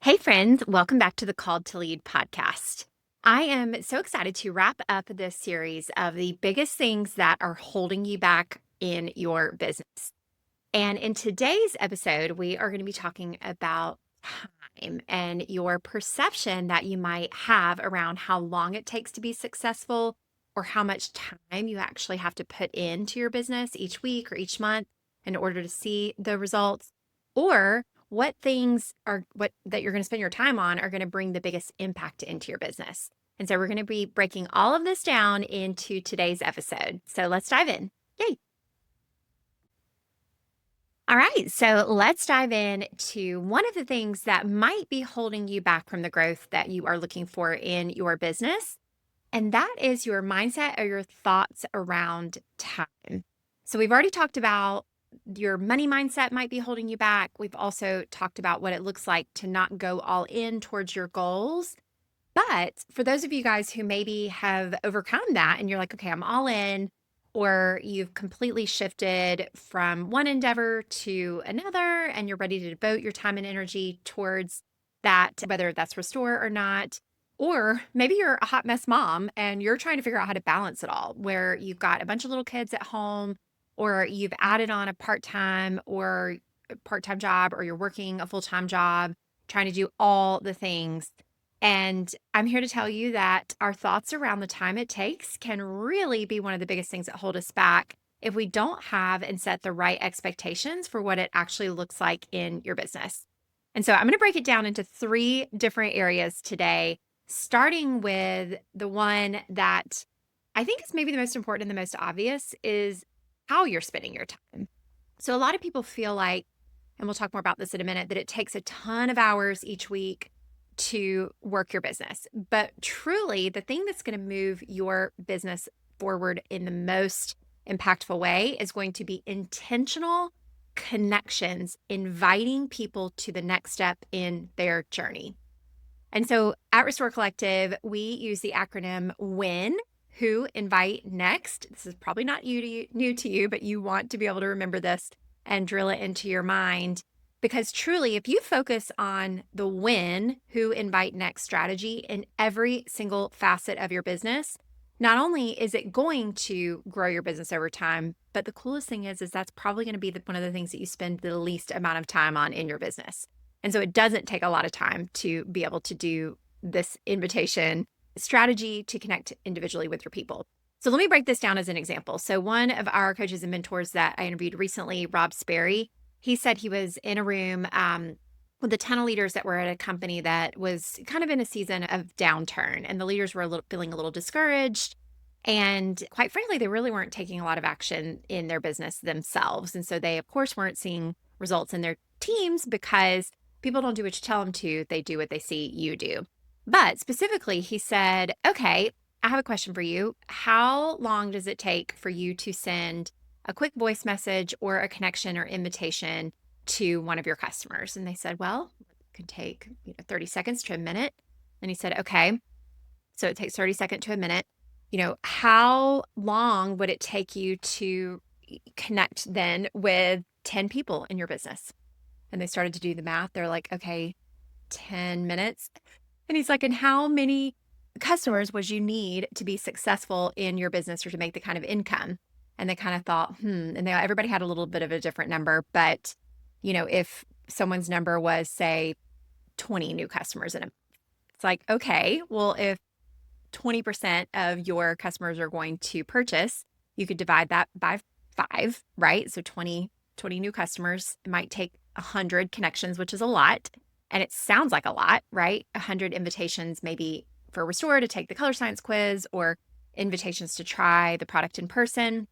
Hey, friends, welcome back to the Called to Lead podcast. I am so excited to wrap up this series of the biggest things that are holding you back in your business. And in today's episode, we are going to be talking about time and your perception that you might have around how long it takes to be successful or how much time you actually have to put into your business each week or each month in order to see the results, or what things are what that you're going to spend your time on are going to bring the biggest impact into your business. And so we're going to be breaking all of this down into today's episode. So let's dive in. Yay. All right, so let's dive in to one of the things that might be holding you back from the growth that you are looking for in your business, and that is your mindset or your thoughts around time. So we've already talked about your money mindset might be holding you back. We've also talked about what it looks like to not go all in towards your goals. But for those of you guys who maybe have overcome that and you're like, okay, I'm all in, or you've completely shifted from one endeavor to another and you're ready to devote your time and energy towards that, whether that's restore or not. Or maybe you're a hot mess mom and you're trying to figure out how to balance it all, where you've got a bunch of little kids at home, or you've added on a part-time job, or you're working a full-time job, trying to do all the things. And I'm here to tell you that our thoughts around the time it takes can really be one of the biggest things that hold us back if we don't have and set the right expectations for what it actually looks like in your business. And so I'm going to break it down into three different areas today, starting with the one that I think is maybe the most important and the most obvious is how you're spending your time. So a lot of people feel like, and we'll talk more about this in a minute, that it takes a ton of hours each week to work your business. But truly, the thing that's going to move your business forward in the most impactful way is going to be intentional connections, inviting people to the next step in their journey. And so at Restore Collective, we use the acronym WIN, who, invite, next. This is probably not new to you, but you want to be able to remember this and drill it into your mind. Because truly, if you focus on the win, who, invite, next strategy in every single facet of your business, not only is it going to grow your business over time, but the coolest thing is that's probably going to be one of the things that you spend the least amount of time on in your business. And so it doesn't take a lot of time to be able to do this invitation strategy to connect individually with your people. So let me break this down as an example. So one of our coaches and mentors that I interviewed recently, Rob Sperry, he said he was in a room with a ton of leaders that were at a company that was kind of in a season of downturn, and the leaders were feeling a little discouraged. And quite frankly, they really weren't taking a lot of action in their business themselves. And so they, of course, weren't seeing results in their teams because people don't do what you tell them to. They do what they see you do. But specifically, he said, okay, I have a question for you. How long does it take for you to send a quick voice message or a connection or invitation to one of your customers? And they said, well, it could take 30 seconds to a minute. And he said, okay, so it takes 30 seconds to a minute. How long would it take you to connect then with 10 people in your business? And they started to do the math. They're like, okay, 10 minutes. And he's like, and how many customers would you need to be successful in your business or to make the kind of income? And they kind of thought, and everybody had a little bit of a different number. But, if someone's number was, say, 20 new customers in a month, it's like, okay, well, if 20% of your customers are going to purchase, you could divide that by 5, right? So 20 new customers, it might take 100 connections, which is a lot. And it sounds like a lot, right? 100 invitations maybe for Restore to take the color science quiz, or invitations to try the product in person.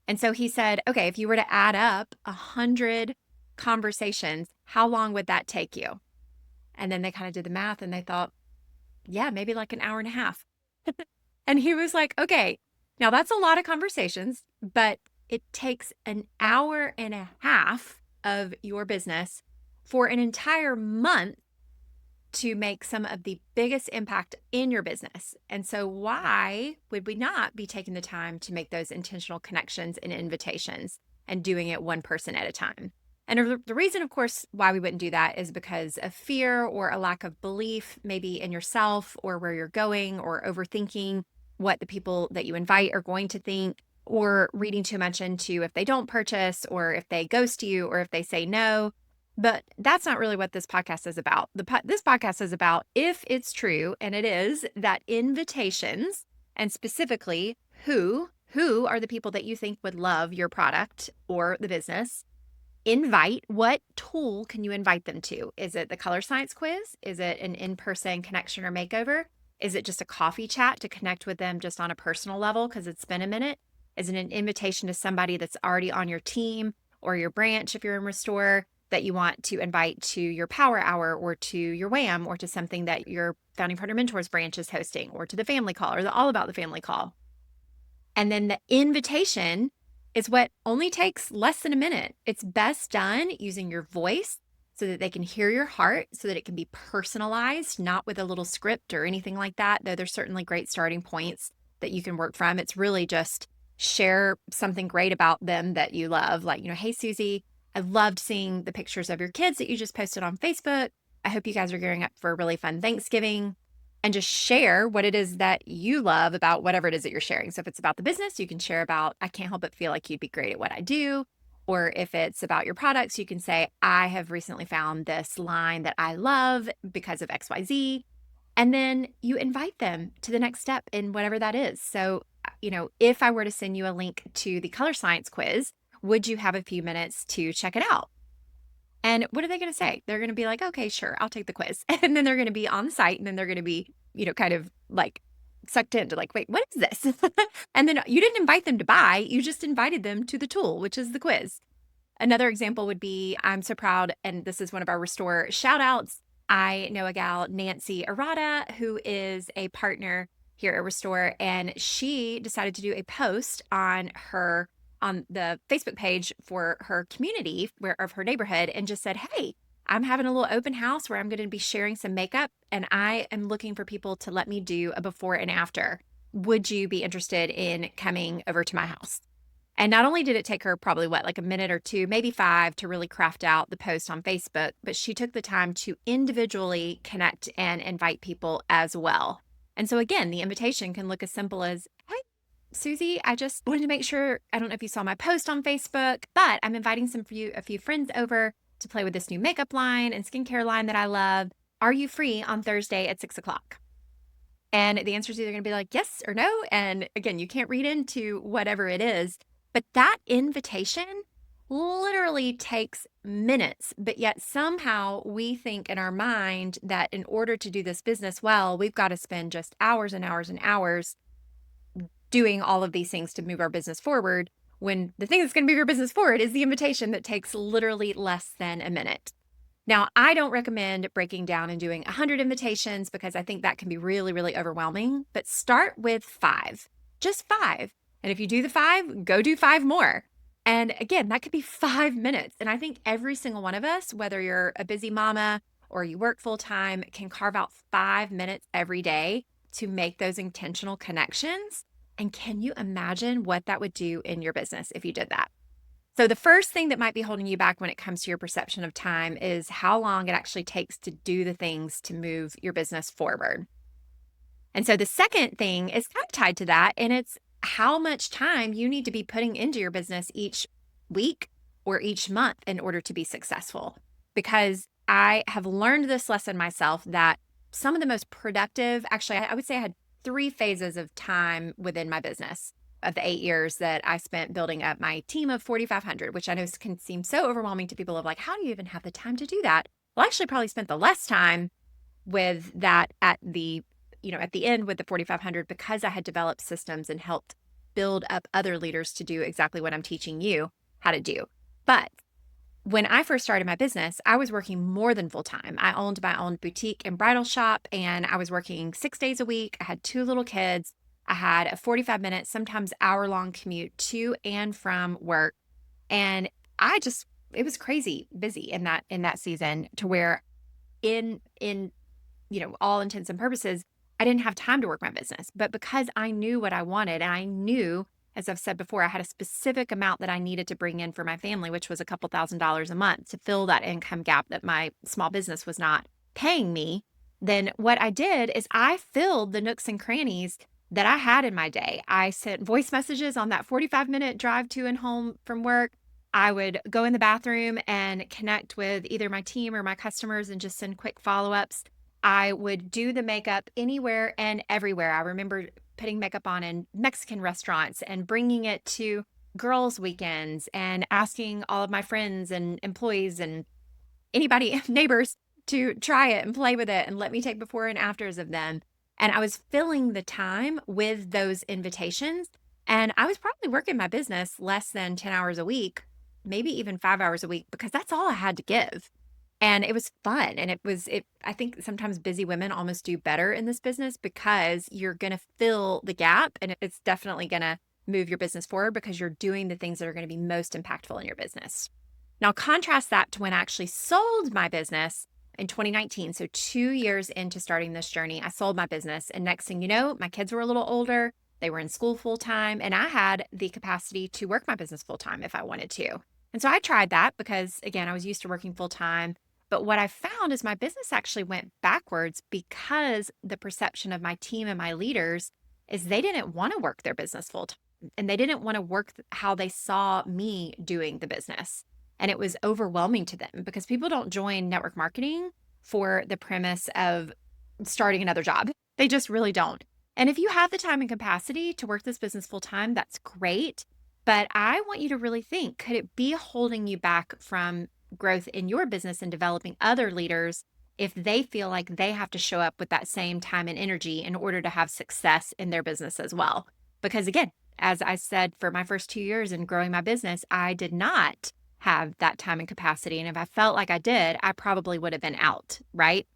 And so he said, okay, if you were to add up 100 conversations, how long would that take you? And then they kind of did the math and they thought, yeah, maybe like an hour and a half. And he was like, okay, now that's a lot of conversations, but it takes an hour and a half of your business for an entire month to make some of the biggest impact in your business. And so why would we not be taking the time to make those intentional connections and invitations and doing it one person at a time? And the reason, of course, why we wouldn't do that is because of fear or a lack of belief, maybe in yourself or where you're going, or overthinking what the people that you invite are going to think, or reading too much into if they don't purchase, or if they ghost you, or if they say no. But that's not really what this podcast is about. This podcast is about if it's true, and it is, that invitations, and specifically who are the people that you think would love your product or the business. Invite, what tool can you invite them to? Is it the color science quiz? Is it an in-person connection or makeover? Is it just a coffee chat to connect with them just on a personal level because it's been a minute? Is it an invitation to somebody that's already on your team or your branch if you're in Restore that you want to invite to your power hour, or to your WAM, or to something that your Founding Partner Mentors branch is hosting, or to the family call, or the All About the Family call? And then the invitation is what only takes less than a minute. It's best done using your voice so that they can hear your heart, so that it can be personalized, not with a little script or anything like that, though there's certainly great starting points that you can work from. It's really just share something great about them that you love. Like, hey, Susie, I loved seeing the pictures of your kids that you just posted on Facebook. I hope you guys are gearing up for a really fun Thanksgiving. And just share what it is that you love about whatever it is that you're sharing. So if it's about the business, you can share about, I can't help but feel like you'd be great at what I do. Or if it's about your products, you can say, I have recently found this line that I love because of XYZ. And then you invite them to the next step in whatever that is. So, if I were to send you a link to the color science quiz, would you have a few minutes to check it out? And what are they going to say? They're going to be like, okay, sure, I'll take the quiz. And then they're going to be on the site, and then they're going to be, kind of like sucked into like, wait, what is this? And then you didn't invite them to buy, you just invited them to the tool, which is the quiz. Another example would be, I'm so proud, and this is one of our Restore shout outs. I know a gal, Nancy Arata, who is a partner here at Restore, and she decided to do a post on the Facebook page for her community of her neighborhood, and just said, hey, I'm having a little open house where I'm going to be sharing some makeup, and I am looking for people to let me do a before and after. Would you be interested in coming over to my house? And not only did it take her probably like a minute or two, maybe 5, to really craft out the post on Facebook, but she took the time to individually connect and invite people as well. And so again, the invitation can look as simple as, hey, Susie, I just wanted to make sure, I don't know if you saw my post on Facebook, but I'm inviting a few friends over to play with this new makeup line and skincare line that I love. Are you free on Thursday at 6:00? And the answer is either going to be like yes or no. And again, you can't read into whatever it is, but that invitation literally takes minutes. But yet somehow we think in our mind that in order to do this business well, we've got to spend just hours and hours and hours doing all of these things to move our business forward, when the thing that's going to move your business forward is the invitation that takes literally less than a minute. Now, I don't recommend breaking down and doing 100 invitations because I think that can be really, really overwhelming, but start with 5, just 5. And if you do the 5, go do 5 more. And again, that could be 5 minutes. And I think every single one of us, whether you're a busy mama or you work full time, can carve out 5 minutes every day to make those intentional connections. And can you imagine what that would do in your business if you did that? So the first thing that might be holding you back when it comes to your perception of time is how long it actually takes to do the things to move your business forward. And so the second thing is kind of tied to that, and it's how much time you need to be putting into your business each week or each month in order to be successful. Because I have learned this lesson myself, that some of the most productive, actually, I would say I had 3 phases of time within my business of the 8 years that I spent building up my team of 4,500, which I know can seem so overwhelming to people of like, how do you even have the time to do that? Well, I actually probably spent the less time with that at the end with the 4,500, because I had developed systems and helped build up other leaders to do exactly what I'm teaching you how to do. But when I first started my business, I was working more than full time. I owned my own boutique and bridal shop, and I was working 6 days a week. I had 2 little kids. I had a 45-minute, sometimes hour-long commute to and from work. And it was crazy busy in that season, to where in all intents and purposes, I didn't have time to work my business. But because I knew what I wanted, and I knew as I've said before, I had a specific amount that I needed to bring in for my family, which was a couple $1,000s a month to fill that income gap that my small business was not paying me. Then what I did is I filled the nooks and crannies that I had in my day. I sent voice messages on that 45-minute drive to and home from work. I would go in the bathroom and connect with either my team or my customers and just send quick follow-ups. I would do the makeup anywhere and everywhere. I remember putting makeup on in Mexican restaurants and bringing it to girls' weekends and asking all of my friends and employees and anybody, neighbors, to try it and play with it and let me take before and afters of them. And I was filling the time with those invitations. And I was probably working my business less than 10 hours a week, maybe even 5 hours a week, because that's all I had to give. And it was fun. And I think sometimes busy women almost do better in this business because you're going to fill the gap and it's definitely going to move your business forward because you're doing the things that are going to be most impactful in your business. Now, contrast that to when I actually sold my business in 2019. So 2 years into starting this journey, I sold my business. And next thing you know, my kids were a little older. They were in school full time, and I had the capacity to work my business full time if I wanted to. And so I tried that because, again, I was used to working full time. But what I found is my business actually went backwards because the perception of my team and my leaders is they didn't want to work their business full time and they didn't want to work how they saw me doing the business. And it was overwhelming to them because people don't join network marketing for the premise of starting another job. They just really don't. And if you have the time and capacity to work this business full time, that's great. But I want you to really think, could it be holding you back from growth in your business and developing other leaders if they feel like they have to show up with that same time and energy in order to have success in their business as well? Because again, as I said, for my first 2 years in growing my business, I did not have that time and capacity. And if I felt like I did, I probably would have been out, right?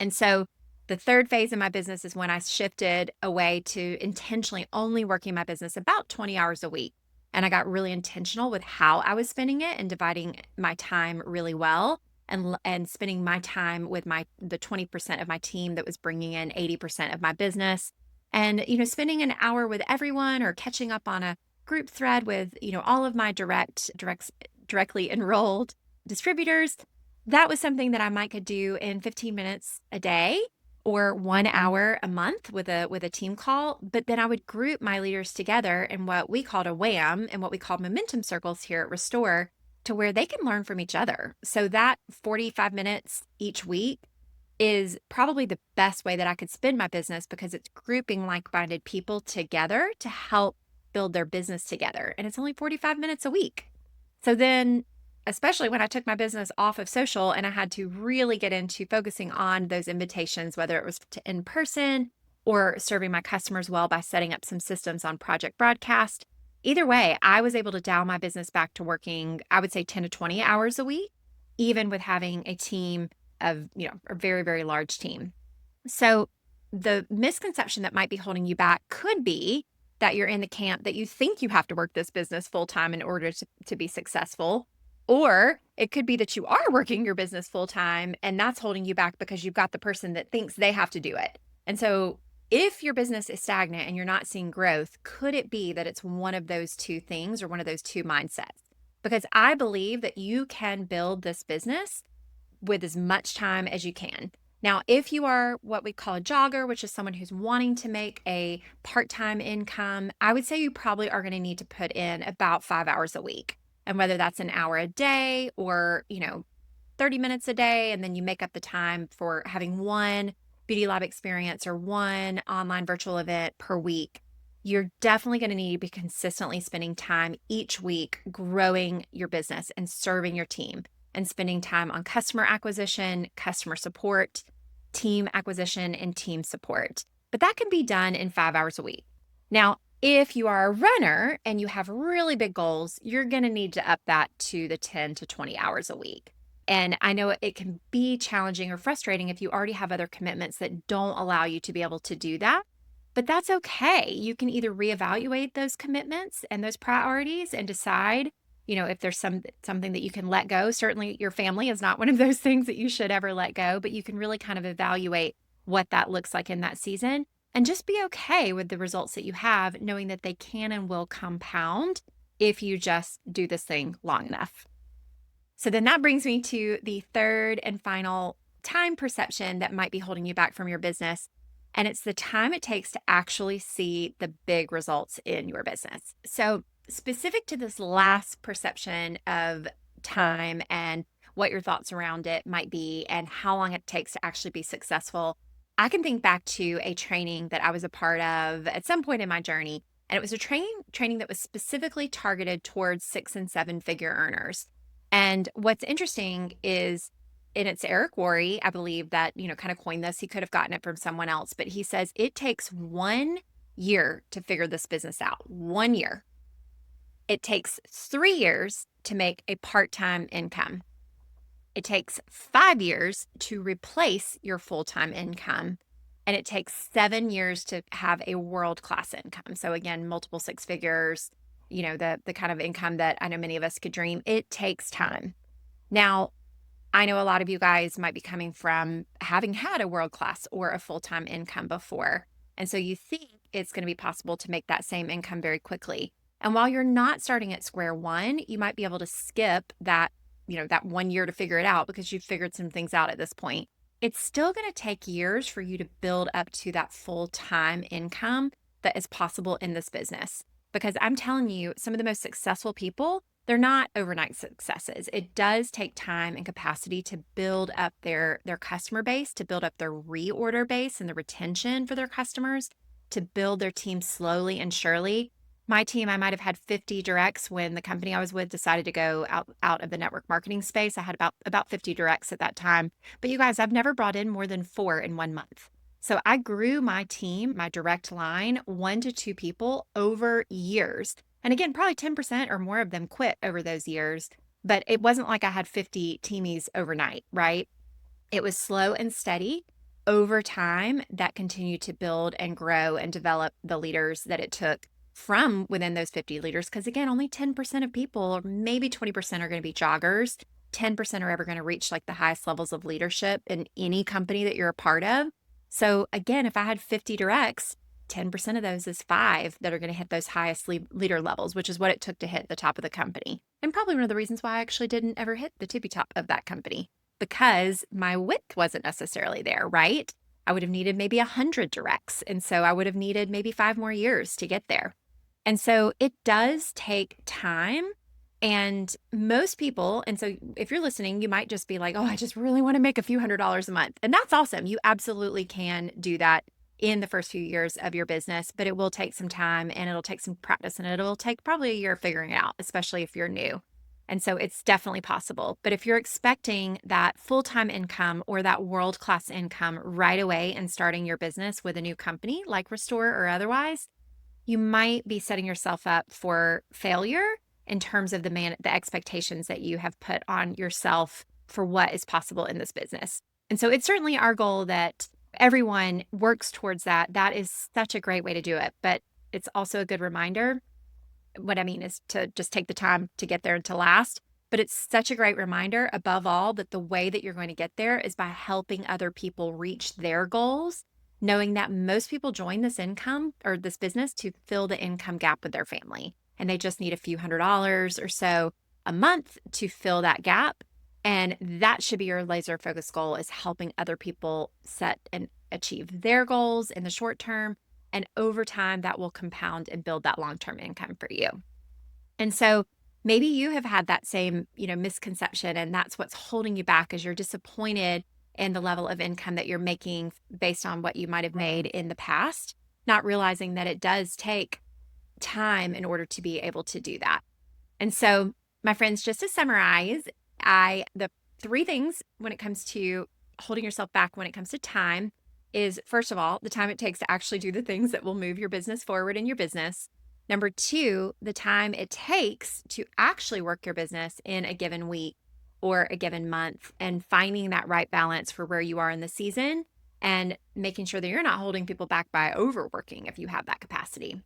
And so the third phase in my business is when I shifted away to intentionally only working my business about 20 hours a week. And I got really intentional with how I was spending it and dividing my time really well and spending my time with the 20% of my team that was bringing in 80% of my business. And, spending an hour with everyone or catching up on a group thread with, all of my directly enrolled distributors. That was something that I might could do in 15 minutes a day or 1 hour a month with a team call. But then I would group my leaders together in what we called a WAM and what we called momentum circles here at Restore to where they can learn from each other. So that 45 minutes each week is probably the best way that I could spend my business because it's grouping like-minded people together to help build their business together. And it's only 45 minutes a week. So then, especially when I took my business off of social and I had to really get into focusing on those invitations, whether it was to in person or serving my customers well by setting up some systems on Project Broadcast. Either way, I was able to dial my business back to working, I would say 10 to 20 hours a week, even with having a team of, a very, very large team. So the misconception that might be holding you back could be that you're in the camp that you think you have to work this business full time in order to be successful. Or it could be that you are working your business full time and that's holding you back because you've got the person that thinks they have to do it. And so if your business is stagnant and you're not seeing growth, could it be that it's one of those two things or one of those two mindsets? Because I believe that you can build this business with as much time as you can. Now, if you are what we call a jogger, which is someone who's wanting to make a part-time income, I would say you probably are going to need to put in about 5 hours a week. And whether that's an hour a day or, 30 minutes a day, and then you make up the time for having one Beauty Lab experience or one online virtual event per week, you're definitely going to need to be consistently spending time each week growing your business and serving your team and spending time on customer acquisition, customer support, team acquisition, and team support. But that can be done in 5 hours a week. Now, if you are a runner and you have really big goals, you're going to need to up that to the 10 to 20 hours a week. And I know it can be challenging or frustrating if you already have other commitments that don't allow you to be able to do that. But that's okay. You can either reevaluate those commitments and those priorities and decide, if there's something that you can let go. Certainly your family is not one of those things that you should ever let go, but you can really kind of evaluate what that looks like in that season. And just be okay with the results that you have, knowing that they can and will compound if you just do this thing long enough. So then that brings me to the third and final time perception that might be holding you back from your business. And it's the time it takes to actually see the big results in your business. So, specific to this last perception of time and what your thoughts around it might be and how long it takes to actually be successful, I can think back to a training that I was a part of at some point in my journey. And it was a training that was specifically targeted towards 6 and 7 figure earners. And what's interesting is, and it's Eric Worre, I believe, that, kind of coined this. He could have gotten it from someone else, but he says it takes 1 year to figure this business out. 1 year. It takes 3 years to make a part-time income. It takes 5 years to replace your full-time income. And it takes 7 years to have a world-class income. So again, multiple 6 figures, the kind of income that I know many of us could dream. It takes time. Now, I know a lot of you guys might be coming from having had a world-class or a full-time income before. And so you think it's going to be possible to make that same income very quickly. And while you're not starting at square one, you might be able to skip that 1 year to figure it out because you've figured some things out at this point. It's still going to take years for you to build up to that full-time income that is possible in this business. Because I'm telling you, some of the most successful people, they're not overnight successes. It does take time and capacity to build up their customer base, to build up their reorder base and the retention for their customers, to build their team slowly and surely. My team, I might have had 50 directs when the company I was with decided to go out of the network marketing space. I had about 50 directs at that time. But you guys, I've never brought in more than 4 in 1 month. So I grew my team, my direct line, 1 to 2 people over years. And again, probably 10% or more of them quit over those years. But it wasn't like I had 50 teamies overnight, right? It was slow and steady over time that continued to build and grow and develop the leaders that it took from within those 50 leaders. Because again, only 10% of people, or maybe 20%, are going to be joggers. 10% are ever going to reach like the highest levels of leadership in any company that you're a part of. So again, if I had 50 directs, 10% of those is 5 that are going to hit those highest leader levels, which is what it took to hit the top of the company. And probably one of the reasons why I actually didn't ever hit the tippy top of that company, because my width wasn't necessarily there, right? I would have needed maybe 100 directs. And so I would have needed maybe 5 more years to get there. And so it does take time. And most people, and so if you're listening, you might just be like, oh, I just really want to make a few $100s a month. And that's awesome. You absolutely can do that in the first few years of your business, but it will take some time and it'll take some practice and it'll take probably a year figuring it out, especially if you're new. And so it's definitely possible. But if you're expecting that full-time income or that world-class income right away and starting your business with a new company like Restore or otherwise, you might be setting yourself up for failure in terms of the expectations that you have put on yourself for what is possible in this business. And so it's certainly our goal that everyone works towards that. That is such a great way to do it. But it's also a good reminder. What I mean is to just take the time to get there and to last. But it's such a great reminder, above all, that the way that you're going to get there is by helping other people reach their goals, knowing that most people join this income or this business to fill the income gap with their family. And they just need a few $100s or so a month to fill that gap. And that should be your laser focused goal, is helping other people set and achieve their goals in the short term. And over time, that will compound and build that long-term income for you. And so maybe you have had that same, misconception, and that's what's holding you back, as you're disappointed in the level of income that you're making based on what you might have made in the past, not realizing that it does take time in order to be able to do that. And so, my friends, just to summarize, the 3 things when it comes to holding yourself back when it comes to time is, first of all, the time it takes to actually do the things that will move your business forward in your business. Number 2, the time it takes to actually work your business in a given week or a given month, and finding that right balance for where you are in the season and making sure that you're not holding people back by overworking if you have that capacity.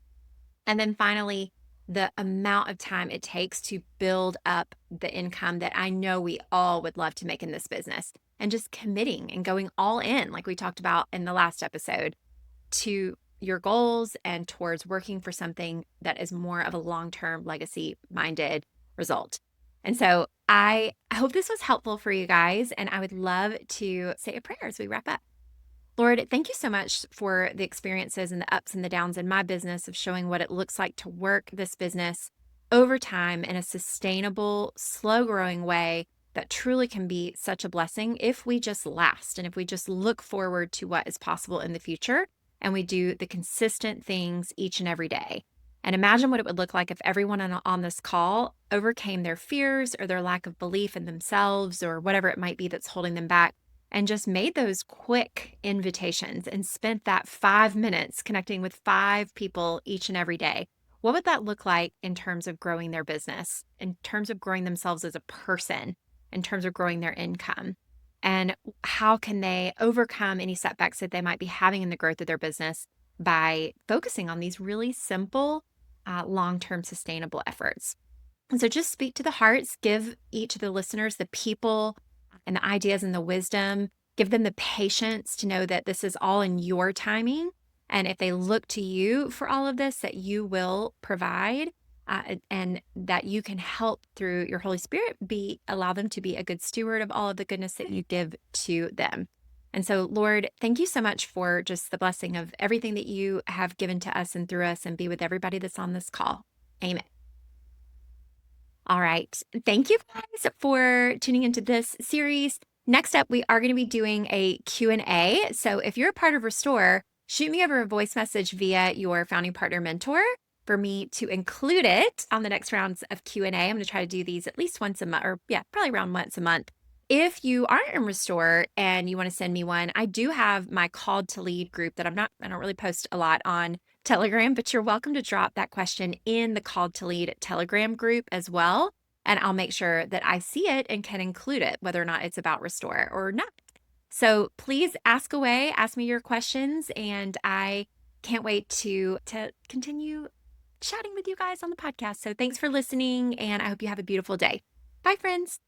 And then finally, the amount of time it takes to build up the income that I know we all would love to make in this business, and just committing and going all in, like we talked about in the last episode. to your goals and towards working for something that is more of a long-term legacy minded result. And so I hope this was helpful for you guys. And I would love to say a prayer as we wrap up. Lord, thank you so much for the experiences and the ups and the downs in my business of showing what it looks like to work this business over time in a sustainable, slow growing way that truly can be such a blessing if we just last and if we just look forward to what is possible in the future and we do the consistent things each and every day. And imagine what it would look like if everyone on this call overcame their fears or their lack of belief in themselves or whatever it might be that's holding them back and just made those quick invitations and spent that 5 minutes connecting with 5 people each and every day. What would that look like in terms of growing their business, in terms of growing themselves as a person, in terms of growing their income? And how can they overcome any setbacks that they might be having in the growth of their business by focusing on these really simple, long term sustainable efforts? And so just speak to the hearts, give each of the listeners the people and the ideas and the wisdom, give them the patience to know that this is all in your timing. And if they look to you for all of this, that you will provide and that you can help through your Holy Spirit, allow them to be a good steward of all of the goodness that you give to them. And so, Lord, thank you so much for just the blessing of everything that you have given to us and through us, and be with everybody that's on this call. Amen. All right. Thank you guys for tuning into this series. Next up, we are going to be doing a Q&A. So if you're a part of Restore, shoot me over a voice message via your founding partner mentor for me to include it on the next rounds of Q&A. I'm going to try to do these at least once a month, or probably around once a month. If you aren't in Restore and you want to send me one, I do have my Called to Lead group that I don't really post a lot on Telegram, but you're welcome to drop that question in the Called to Lead Telegram group as well. And I'll make sure that I see it and can include it, whether or not it's about Restore or not. So please ask away, ask me your questions, and I can't wait to continue chatting with you guys on the podcast. So thanks for listening, and I hope you have a beautiful day. Bye, friends.